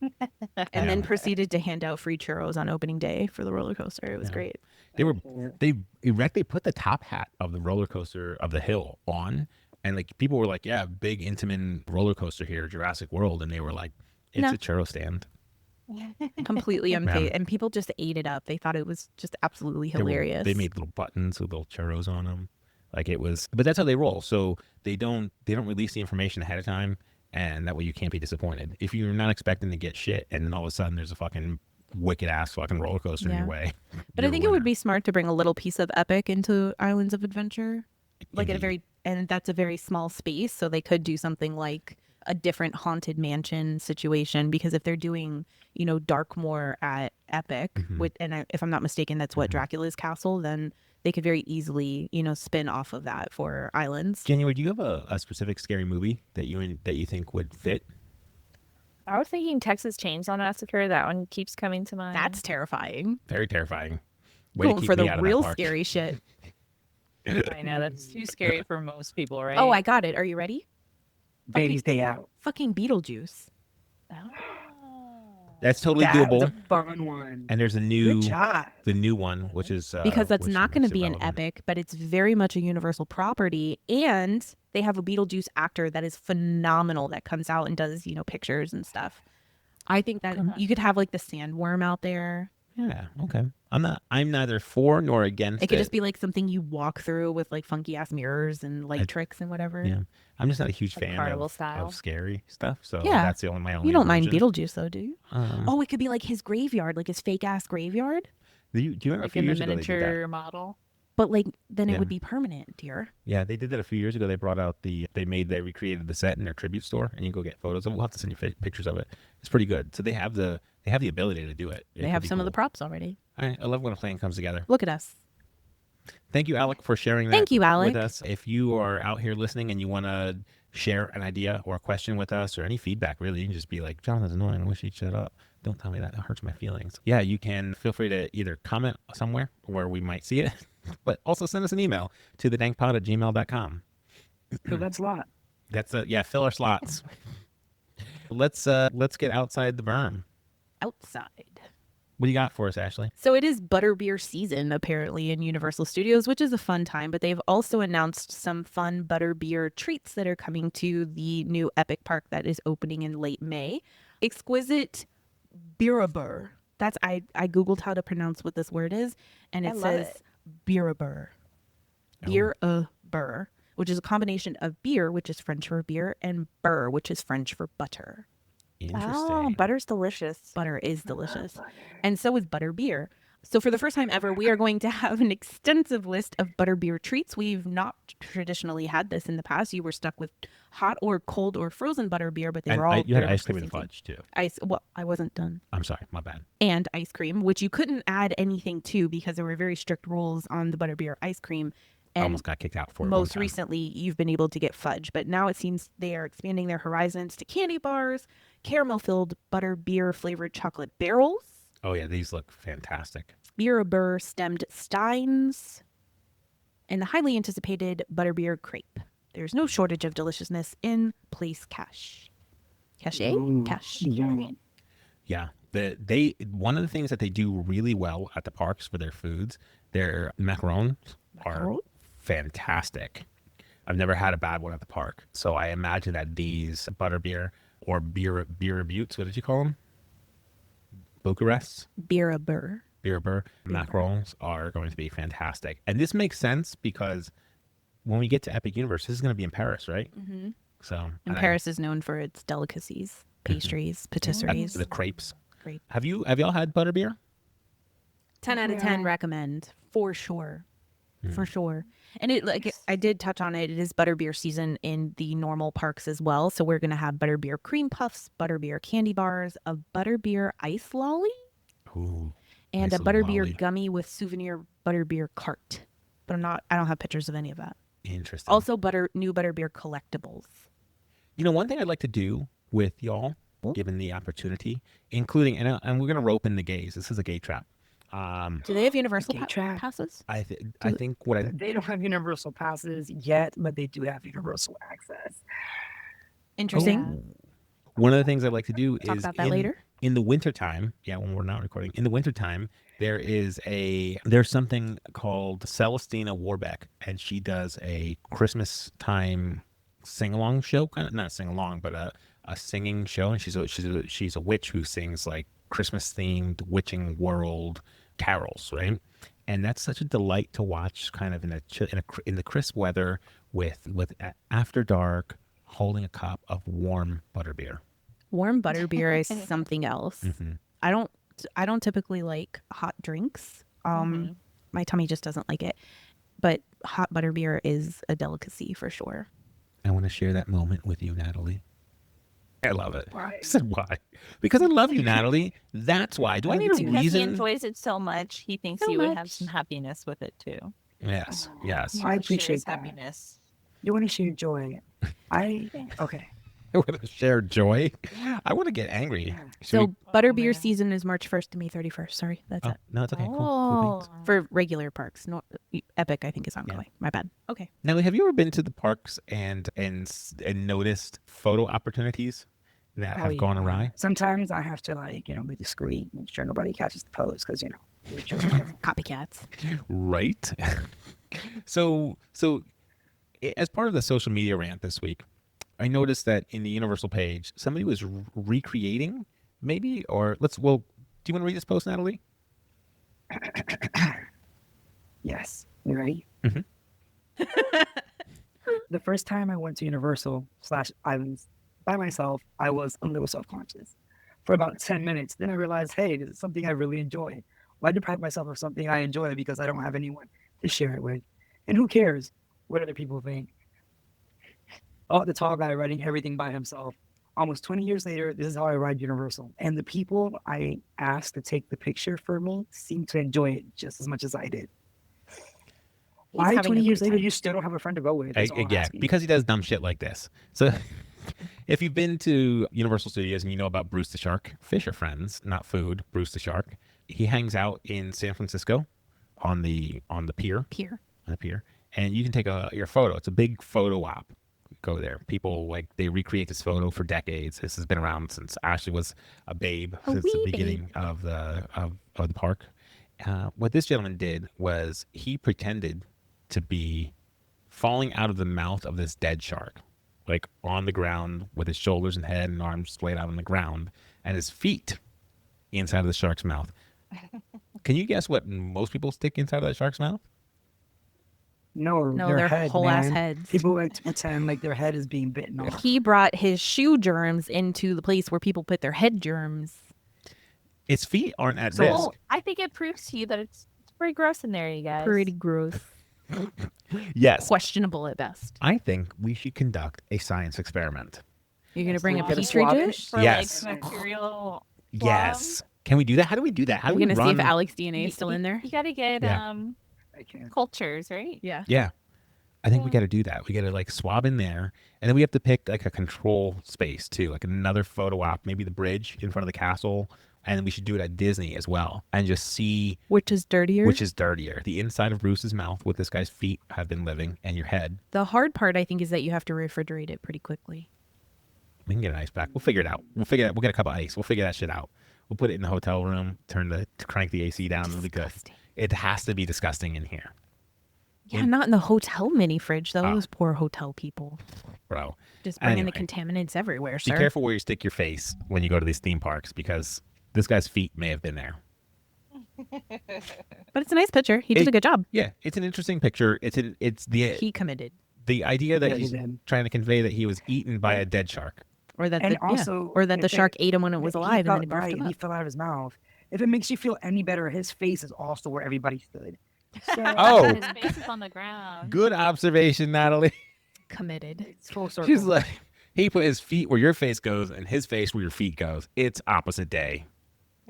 and then proceeded to hand out free churros on opening day for the roller coaster. It was Yeah. great. They put the top hat of the roller coaster of the hill on, and like people were like, "Yeah, big Intamin roller coaster here, Jurassic World," and they were like, "It's No. a churro stand." Completely unpaid, Yeah. and people just ate it up. They thought it was just absolutely They were- hilarious. They made little buttons with little churros on them, like it was. But that's how they roll. So they don't release the information ahead of time, and that way you can't be disappointed. If you're not expecting to get shit, and then all of a sudden there's a fucking wicked ass fucking roller coaster in Yeah. your way. But I think it would be smart to bring a little piece of epic into Islands of Adventure, like and that's a very small space, so they could do something like a different haunted mansion situation, because if they're doing, Darkmoor at Epic, if I'm not mistaken, that's what Dracula's castle, then they could very easily, spin off of that for Islands. January, do you have a specific scary movie that you think would fit? I was thinking Texas Chainsaw Massacre. That one keeps coming to mind. That's terrifying. Very terrifying. Way to Going keep for me the out of that real park. scary shit. I know that's too scary for most people, right? Oh, I got it. Are you ready? Baby's Day Out. Fucking Beetlejuice. That's totally That was doable. a fun one. And there's a Good job. the new one, which is Because that's which not going to makes it be an relevant. epic, but it's very much a Universal property, and they have a Beetlejuice actor that is phenomenal that comes out and does pictures and stuff. I think that you could have like the sandworm out there. Yeah. Okay. I'm neither for nor against It could just be like something you walk through with like funky ass mirrors and light tricks and whatever. Yeah. I'm just not a huge Like fan carnival of style. scary stuff. So Yeah. that's my only. You don't mind aversion. Beetlejuice though, do you? Um, Oh, it could be like his graveyard, like his fake ass graveyard. do you remember a Like few in the years ago they did that? miniature model. But like then it Yeah. would be permanent, dear. Yeah, they did that a few years ago. They brought out they recreated the set in their tribute store, and you can go get photos of it. We'll have to send you pictures of it. It's pretty good. So they have the ability to do it. They have some of the props already. All right, I love when a plan comes together. Look at us. Thank you, Alec, for sharing that. Thank you, Alec. with us. If you are out here listening and you want to share an idea or a question with us or any feedback, really, you can just be like, "Jonathan's annoying. I wish he'd shut up. Don't tell me that. It hurts my feelings." Yeah, you can feel free to either comment somewhere where we might see it, but also send us an email to thedankpod@gmail.com. So that's a lot. That's fill our slots. Let's get outside the berm. Outside. What do you got for us, Ashley? So it is butterbeer season apparently in Universal Studios, which is a fun time, but they've also announced some fun butterbeer treats that are coming to the new Epic Park that is opening in late May. Exquisite Beerabur. That's I googled how to pronounce what this word is, and it I love says it. Beerabur. Beerabur, which is a combination of beer, which is French for beer, and burr, which is French for butter. Interesting. Oh, butter's delicious. Butter is delicious. And so is butter beer. So for the first time ever, we are going to have an extensive list of butterbeer treats. We've not traditionally had this in the past. You were stuck with hot or cold or frozen butterbeer, but they And were all you had very ice cream much and the same fudge too. thing. Well, I wasn't done. I'm sorry, my bad. And ice cream, which you couldn't add anything to because there were very strict rules on the butterbeer ice cream. I And almost got kicked out for it. most one time. recently, you've been able to get fudge, but now it seems they are expanding their horizons to candy bars, caramel-filled butter beer flavored chocolate barrels, Oh yeah, these look fantastic. Beerabur stemmed steins, and the highly anticipated butterbeer crepe. There's no shortage of deliciousness in Place Cache. Cache? Ooh, Cache. yum. Yeah, one of the things that they do really well at the parks for their foods, their macarons are Macaron? fantastic. I've never had a bad one at the park, so I imagine that these butterbeer or beer buttes, what did you call them? Bucharest. Beerabur. Beerabur macarons are going to be fantastic. And this makes sense because when we get to Epic Universe, this is going to be in Paris, right? Mm-hmm. So And Paris is known for its delicacies, pastries, patisseries. the crepes. Great. Have y'all had butterbeer? 10 out of 10 recommend, for sure. for sure. And it I did touch on it. It is butterbeer season in the normal parks as well. So we're gonna have butterbeer cream puffs, butterbeer candy bars, a butterbeer ice lolly, Ooh, and nice a little butterbeer lolly. gummy with souvenir butterbeer cart. But I don't have pictures of any of that. Interesting. Also, new butterbeer collectibles. You know, one thing I'd like to do with y'all, given the opportunity, including and we're gonna rope in the gays. This is a gay trap. Do they have universal Okay, track. passes? I think what I They don't have universal passes yet, but they do have universal access. Interesting. Yeah. one of the things I'd like to do Talk is about that later. in the wintertime, when we're not recording, in the wintertime, there's something called Celestina Warbeck, and she does a Christmas time sing along show, kind of not sing along, but a singing show, and she's a witch who sings like Christmas themed witching world carols, right? And that's such a delight to watch, kind of in the crisp weather with after dark, holding a cup of warm butterbeer. Warm butterbeer is something else. Mm-hmm. I don't typically like hot drinks. My tummy just doesn't like it. But hot butterbeer is a delicacy for sure. I want to share that moment with you, Natalie. I love it. Why? I said why? Because I love you, Natalie. That's why. Do I need a Because he reason? enjoys it so much, he thinks So you would have much. some happiness with it too. Yes, yes. I Share appreciate his that. happiness. You want to share joy? Okay. I want to share joy. I want to get angry. Should So we- butterbeer man. season is March 1st to May 31st. Sorry, that's Oh, it. no, it's okay. Cool. Oh, Thanks. For regular parks. No, Epic, I think, is ongoing. My bad. Okay. Natalie, have you ever been to the parks and noticed photo opportunities that Oh, have gone yeah. awry? Sometimes I have to be discreet, make sure nobody catches the pose, because we're children. Copycats. Right. So as part of the social media rant this week, I noticed that in the Universal page, somebody was recreating, maybe, or do you want to read this post, Natalie? Yes. You ready? Mhm. The first time I went to Universal / Islands by myself, I was a little self-conscious for about 10 minutes. Then I realized, hey, this is something I really enjoy. Why deprive myself of something I enjoy because I don't have anyone to share it with? And who cares what other people think? Oh, the tall guy riding everything by himself. Almost 20 years later, this is how I ride Universal. And the people I asked to take the picture for me seem to enjoy it just as much as I did. Why having 20 a years good later, time. you still don't have a friend to go with? That's all I'm asking. Because he does dumb shit like this. So if you've been to Universal Studios and you know about Bruce the Shark, fish are friends, not food. Bruce the Shark. He hangs out in San Francisco on the pier. Here. On the pier. And you can take your photo. It's a big photo op. Go there. People they recreate this photo for decades. This has been around since Ashley was a babe, since the wee beginning of the park. What this gentleman did was he pretended to be falling out of the mouth of this dead shark, like on the ground with his shoulders and head and arms laid out on the ground, and his feet inside of the shark's mouth. Can you guess what most people stick inside of that shark's mouth? No, No, their they're head, whole ass man. heads. People like to pretend like their head is being bitten off. He brought his shoe germs into the place where people put their head germs. Its feet aren't at So- risk. Well, I think it proves to you that it's pretty gross in there, you guys. Pretty gross. Yes. Questionable at best. I think we should conduct a science experiment. You're going to bring a Get a petri swab dish? For Yes. like bacterial. Yes. Can we do that? How do we do that? How do You're we going to see if run? Alex DNA is still in there? You got to get Yeah. I can't. cultures, right? Yeah. Yeah. I think we got to do that. We got to like swab in there, and then we have to pick like a control space too, like another photo op, maybe the bridge in front of the castle, and then we should do it at Disney as well, and just see Which is dirtier? which is dirtier, the inside of Bruce's mouth, where this guy's feet have been living, and your head. The hard part, I think, is that you have to refrigerate it pretty quickly. We can get an ice pack. We'll figure it out. We'll get a cup of ice. We'll figure that shit out. We'll put it in the hotel room. Crank the AC down really good. Disgusting. It has to be disgusting in here, Yeah, not in the hotel mini fridge, though. Oh. Those poor hotel people. bro. Just bringing Anyway. the contaminants everywhere, Be sir. careful where you stick your face when you go to these theme parks, because this guy's feet may have been there. But it's a nice picture. He did a good job. Yeah, it's an interesting picture. It's He committed. the idea that Yeah, he he's did. trying to convey that he was eaten by a dead shark. Or that And the, also, or that the if it- shark ate him when it was He alive and felt then it barfed right, him he up. fell out of his mouth. If it makes you feel any better, his face is also where everybody stood. Oh. His face is on the ground. Good observation, Natalie. Committed. It's full circle. She's like, he put his feet where your face goes and his face where your feet goes. It's opposite day.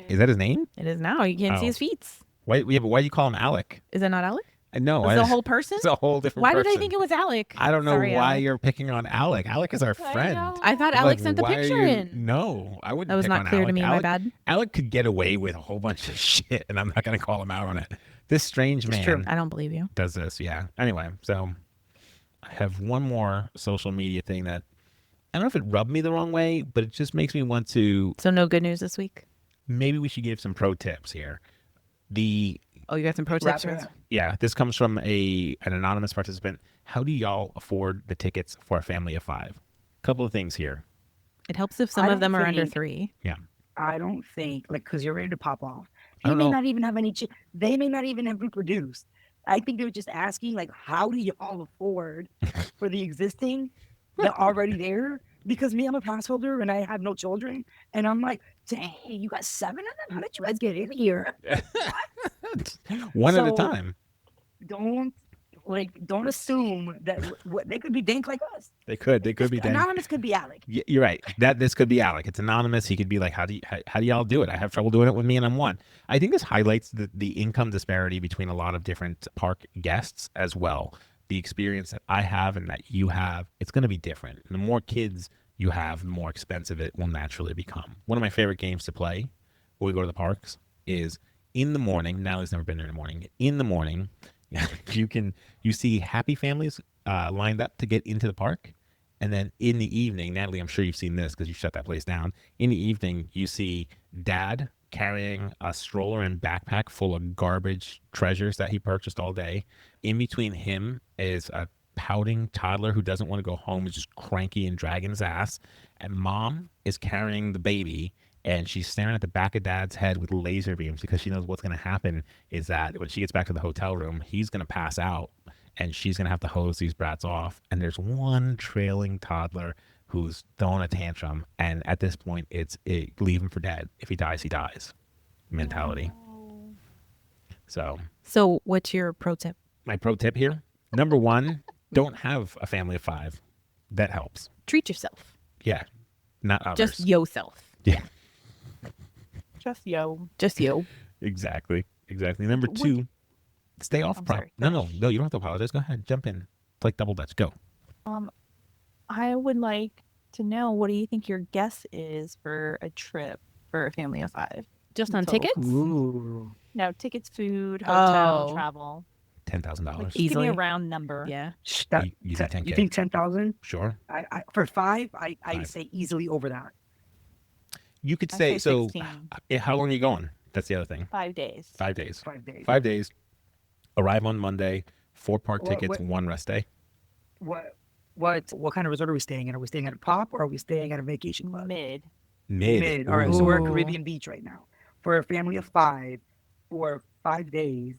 Is that his name? It is now. You can't see Oh. his feet. Why? Yeah, but why do you call him Alec? Is it not Alec? No, Is it a whole person? It's a whole different. Why person. did I think it was Alec? I don't know Sorry, why Alec. you're picking on Alec. Alec is our friend. I thought I'm Alec like, sent the why are picture you- in. No, I wouldn't. That was pick not on clear to Alec. me. My Alec, bad. Alec could get away with a whole bunch of shit, and I'm not going to call him out on it. This strange It's man true. I don't believe you. does this. Yeah. Anyway, so I have one more social media thing that I don't know if it rubbed me the wrong way, but it just makes me want to. So no good news this week. Maybe we should give some pro tips here. Oh, you got some pro Wrap tips? it Rose? up. Yeah, this comes from an anonymous participant. How do y'all afford the tickets for a family of 5? Couple of things here. It helps if some I of them don't are under think- 3. I don't think, like, because you're ready to pop off. I He don't may know. not even have any. They may not even have reproduced. I think they're just asking, like, how do y'all afford for the existing that already there? Because me, I'm a pass holder and I have no children, and I'm like, dang, you got 7 of them. How did you guys get in here? One at a So- time. Don't assume that what they could be dank like us. They could be dang. Anonymous could be Alec. You're right. This could be Alec. It's anonymous. He could be like, how do y'all do it? I have trouble doing it with me, and I'm one. I think this highlights the income disparity between a lot of different park guests as well. The experience that I have and that you have, it's going to be different. And the more kids you have, the more expensive it will naturally become. One of my favorite games to play when we go to the parks is in the morning. Natalie's never been there in the morning. In the morning, you see happy families lined up to get into the park. And then in the evening, Natalie, I'm sure you've seen this because you shut that place down. In the evening, you see dad carrying a stroller and backpack full of garbage treasures that he purchased all day. In between him is a pouting toddler who doesn't want to go home, is just cranky and dragging his ass. And mom is carrying the baby, and she's staring at the back of dad's head with laser beams because she knows what's going to happen is that when she gets back to the hotel room, he's going to pass out. And she's going to have to hose these brats off. And there's one trailing toddler who's throwing a tantrum. And at this point, it's leave him for dead. If he dies, he dies mentality. So what's your pro tip? my pro tip here, number 1, don't have a family of 5. That helps. Treat yourself. Yeah. Not others. Just yourself. Yeah, Just yo. Just yo. exactly. Number 2, stay off I'm prop. sorry. No, you don't have to apologize. Go ahead. Jump in. It's like double dutch. Go. I would like to know, what do you think your guess is for a trip for a family of 5? Just on Total. tickets? Ooh. No, tickets, food, hotel, Oh. travel. $10,000. Like, just give me Easily. a round number. Yeah. You think 10K? You think 10,000? Sure. I for 5, I 5. say easily over that. You could I say, so 16. how long are you going? That's the other thing. 5 days. 5 days. 5 days. 5 days. Arrive on Monday. 4 park What- tickets, what- 1 rest day. What kind of resort are we staying in? Are we staying at a pop or are we staying at a vacation club? Mid. Mid. All right, so we're at Ooh. Caribbean Beach right now for a family of 5 for 5 days,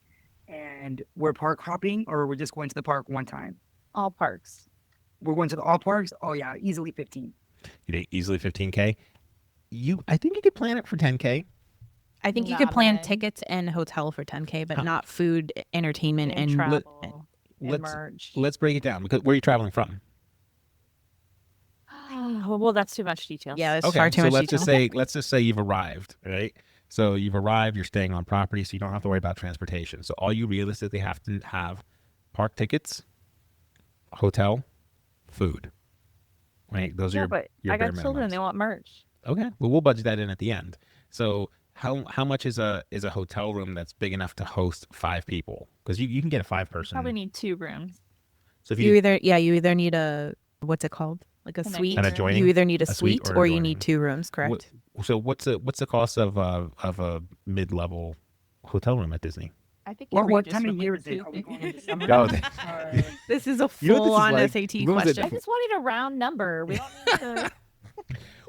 and we're park hopping or we're just going to the park one time. All parks. We're going to the all parks. Oh yeah, easily 15. You think easily 15K. I think you could plan it for 10K. I think you Nah, could plan man. tickets and hotel for 10K, but Huh. not food, entertainment, And and travel. And let's- merge. Let's break it down because where are you traveling from? Well, that's too much detail. yeah, it's Okay, far too so much let's detail. just say you've arrived, right? So you've arrived, you're staying on property, so you don't have to worry about transportation. So all you realistically have to have park tickets, hotel, food. Right? Those Yeah, are but your I bare got children. minimums. They want merch. Okay. Well, we'll budget that in at the end. So how much is a hotel room that's big enough to host 5 people? Because you can get a 5-person. Probably need 2 rooms. So if You you either need a, what's it called? Like a An suite. An extra room. adjoining. You either need a suite suite or or you adjoining. need 2 rooms, correct? So what's the cost of a mid-level hotel room at Disney? I think. What ranges time of from, like, year is it? Are we 250. going into summer? Go. This is a You know what this is full-on like? SAT What was it? question. I just wanted a round number. We don't need to.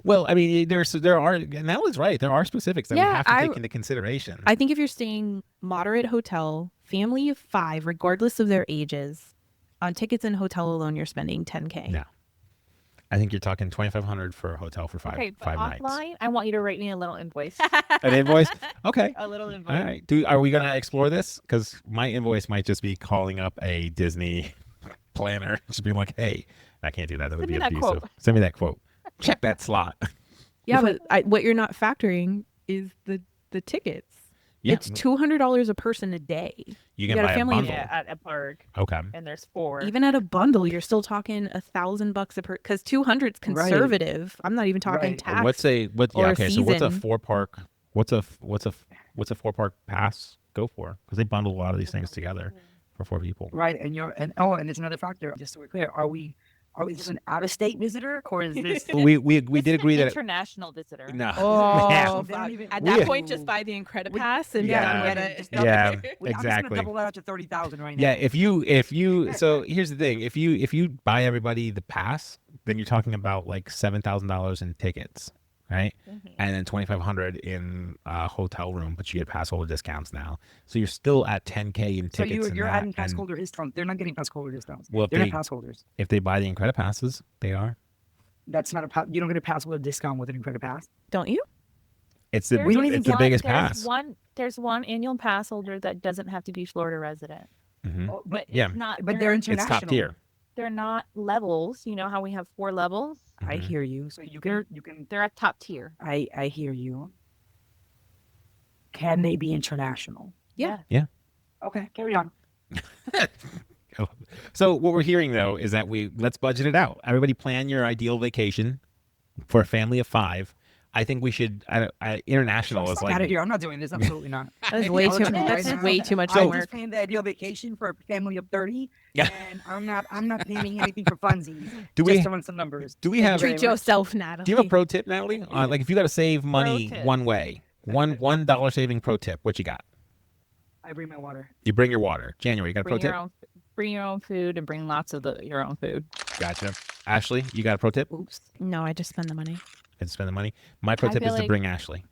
Well, I mean, there are, and Natalie's right. There are specifics that we Yeah, have to I- take into consideration. I think if you're staying moderate hotel, family of 5, regardless of their ages, on tickets and hotel alone, you're spending 10K. Yeah. I think you're talking 2,500 for a hotel for five Okay, but nights. offline, I want you to write me a little invoice. An invoice? Okay. A little invoice. All right. Are we gonna explore this? Because my invoice might just be calling up a Disney planner, just being like, "Hey, I can't do that. That would Send be me that abusive. quote." Send me that quote. Check that slot." Yeah, but what you're not factoring is the tickets. Yeah. It's $200 a person a day. You can got a buy a family- bundle. Yeah, at a park, Okay. and there's 4. Even at a bundle, you're still talking $1,000 a per. Because 200's conservative. I'm not even talking Right. tax. What's a or a okay? So what's a season. 4-park? What's a 4-park pass go for? Because they bundle a lot of these things together for 4 people. Right, and it's another factor. Just so we're clear, are we just an out-of-state visitor, or is this? We did agree that international visitor. no. Oh, Yeah. They don't even- at We- that point, just buy the Incredipass and Yeah. get on with Yeah. it. Just Yeah, I'm just gonna exactly. double that out to 30,000 right now. Yeah, if you so here's the thing. If you buy everybody the pass, then you're talking about like $7,000 in tickets, right? And then 2,500 in a hotel room, but you get pass holder discounts now. So you're still at 10K in So tickets. and you're that, adding pass and holder discounts. They're not getting pass holder discounts. Well, if They're they- not pass holders. if they buy the Incredipasses, they are. That's not you don't get a pass holder discount with an Incredible Pass. Don't you? It's the We don't even it's the get- biggest there's pass. There's one annual pass holder that doesn't have to be Florida resident. Mhm. Oh, But Yeah. it's not. but they're It's international. top tier. They're not levels. You know how we have 4 levels? I Mhm. hear you. So you can. They're at top tier. I hear you. Can they be international? Yeah. Okay, carry on. So what we're hearing though is that let's budget it out. Everybody plan your ideal vacation for a family of 5. I think we should. International is Fuck out like of here. I'm not doing this. Absolutely not. That's way I'll too. tell you right That's now, way too much I homework. just planned the ideal vacation for a family of 30. Yeah. And I'm not planning anything for funsies. Do just we to run some numbers. do we have Very Treat much. yourself, Natalie. do you have a pro tip, Natalie? Like if you got to save money tip. one way, $1 saving pro tip. What you got? I bring my water. You bring your water. January, you got a pro Bring tip? your own food and bring lots of your own food. Gotcha. Ashley, you got a pro tip? Oops. No, I just spend the money. And spend the money. My pro I tip feel is to like- bring Ashley.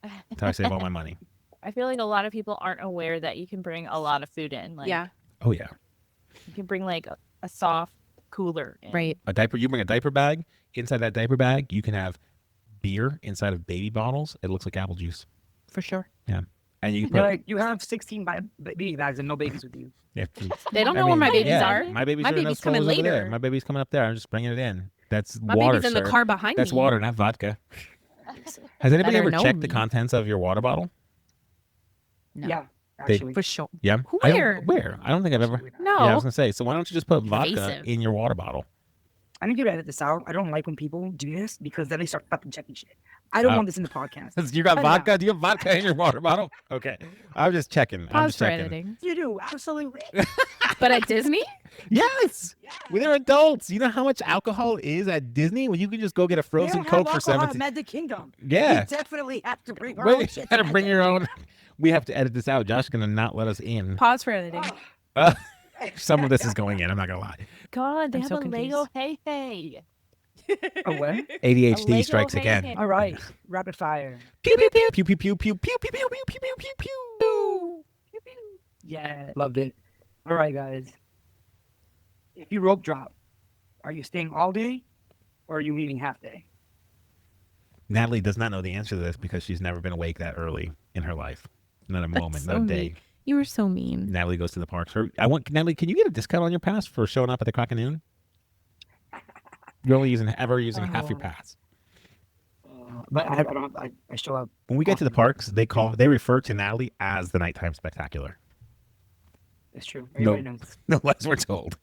That's how I save all my money. I feel like a lot of people aren't aware that you can bring a lot of food in. Like, Yeah. Oh yeah. You can bring like a soft cooler in. Right. A diaper. You bring a diaper bag. Inside that diaper bag, you can have beer inside of baby bottles. It looks like apple juice. For sure. And you can They're put. like, you have 16 baby bags and no babies with you. Yeah, They don't I know where mean, my babies yeah, are. My baby's, My are in baby's those coming clothes over there. later. My baby's coming up there. I'm just bringing it in. That's My water, baby's in the sir. car behind That's me. water, not vodka. Has anybody Better ever know checked the me. contents of your water bottle? No. Yeah, They- actually. For sure. Yeah. I don't- Where? Where? I don't think I've ever. No. Yeah, I was gonna say. So why don't you just put vodka Invasive. in your water bottle? I need you to edit this out. I don't like when people do this because then they start fucking checking shit. I don't Oh. want this in the podcast. You got Cut it out. vodka? Do you have vodka in your water bottle? Okay. I'm just checking. I'm Pause just for checking. editing. You do, absolutely. But at Disney? Yes. Well, they're adults. You know how much alcohol is at Disney? When you can just go get a They frozen don't have Coke for alcohol at 17. Magic Kingdom. Yeah. You definitely have to bring our own Wait, shit. you gotta to bring Magic your own. We have to edit this out. Josh's gonna not let us in. Pause for editing. Some of this is going in. I'm not gonna lie. God, they I'm have so a Lego confused. hey. Oh, what? ADHD Lego strikes hey, again. hey. All right, rapid fire. Pew pew pew pew pew pew pew pew pew pew pew pew pew pew. Yeah, loved it. All right, guys. If you rope drop, are you staying all day or are you leaving half day? Natalie does not know the answer to this because she's never been awake that early in her life. Not a moment, so not a mean. day. You were so mean. Natalie goes to the parks. Natalie, can you get a discount on your pass for showing up at the crack of noon? You're only using half your pass. But I don't. I show up. When we get to the parks, they refer to Natalie as the nighttime spectacular. It's true. No. Everybody knows. No less we're told.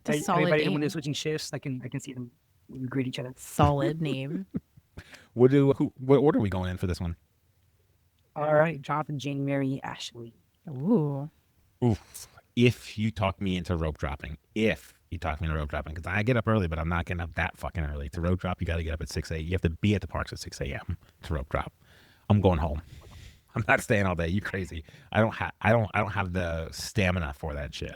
It's a solid Everybody, when name. they're switching shifts, I can see them. We greet each other. Solid name. What order are we going in for this one? All right, Jonathan, Janie, Mary, Ashley. Ooh. Oof. If you talk me into rope dropping. Because I get up early, but I'm not getting up that fucking early. To rope drop, you got to get up at 6 a.m. You have to be at the parks at 6 a.m. to rope drop. I'm going home. I'm not staying all day. You crazy? I don't have the stamina for that shit.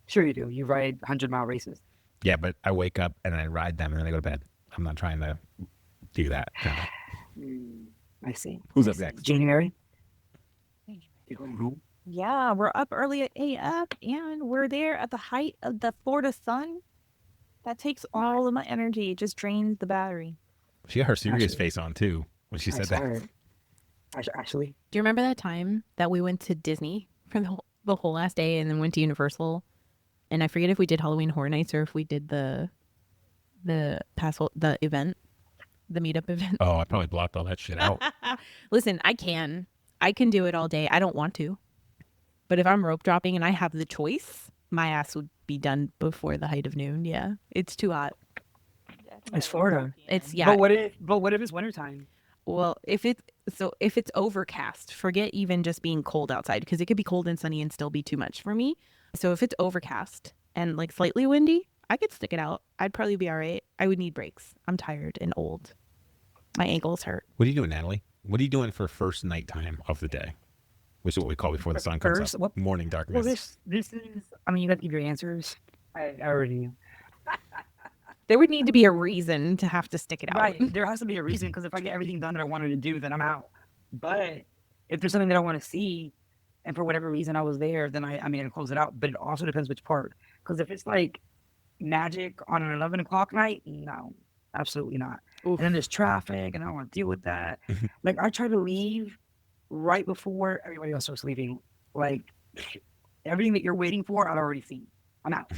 Sure you do. You ride 100-mile races. Yeah, but I wake up and I ride them and then I go to bed. I'm not trying to do that. I see. Who's up next? Janie, Mary. Yeah, we're up early at 8 up, and we're there at the height of the Florida sun. That takes all of my energy. It just drains the battery. She got her serious Actually- face on too when she said that. Actually, Do you remember that time that we went to Disney for the whole last day and then went to Universal? And I forget if we did Halloween Horror Nights or if we did the event, the meetup event. Oh, I probably blocked all that shit out. Listen, I can do it all day. I don't want to. But if I'm rope dropping and I have the choice, my ass would be done before the height of noon. Yeah. It's too hot. it's Florida. It's yeah. But what if it's wintertime? Well, if it's overcast, forget even just being cold outside because it could be cold and sunny and still be too much for me. So if it's overcast and like slightly windy, I could stick it out. I'd probably be all right. I would need breaks. I'm tired and old. My ankles hurt. What are you doing, Natalie? What are you doing for first nighttime of the day? Which is what we call before the sun comes First, up. what- Morning darkness. Well, this is. I mean, you got to give your answers. I already knew. There would need to be a reason to have to stick it out. Right. There has to be a reason because if I get everything done that I wanted to do, then I'm out. But if there's something that I want to see, and for whatever reason I was there, then I mean, I close it out. But it also depends which part. Because if it's like magic on an 11 o'clock night, no, absolutely not. Oof. And then there's traffic, and I don't want to deal with that. Like I try to leave right before everybody else starts leaving. Like everything that you're waiting for, I'd already seen. I'm out.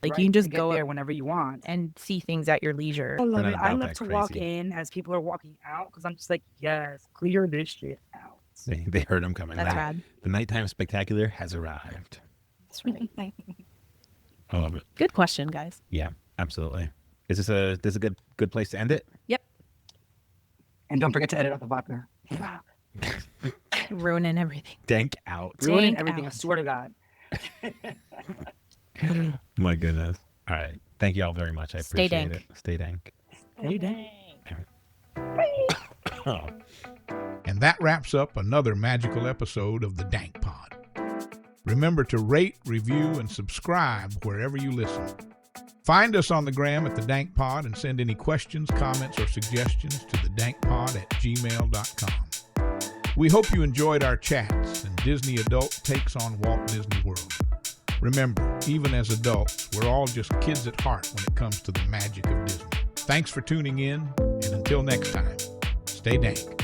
Like Right? you can just get go there whenever you want. and see things at your leisure. I love not it. I about love that to walk crazy. in as people are walking out because I'm just like, yes, clear this shit out. They heard him coming. That's Night- rad. The nighttime spectacular has arrived. That's right. I love it. Good question, guys. Yeah, absolutely. Is this a good place to end it? Yep. And don't forget to edit out the vodka. Ruining everything. Dank out. Ruining Dank everything. I out. swear to God. My goodness. All right. Thank you all very much. I Stay appreciate dank. it. Stay dank. Hey, dang. Oh. And that wraps up another magical episode of the Dank Pod. Remember to rate, review, and subscribe wherever you listen. Find us on the gram at the Dank Pod and send any questions, comments, or suggestions to thedankpod@gmail.com. We hope you enjoyed our chats and Disney adult takes on Walt Disney World. Remember, even as adults, we're all just kids at heart when it comes to the magic of Disney. Thanks for tuning in, and until next time, stay dank.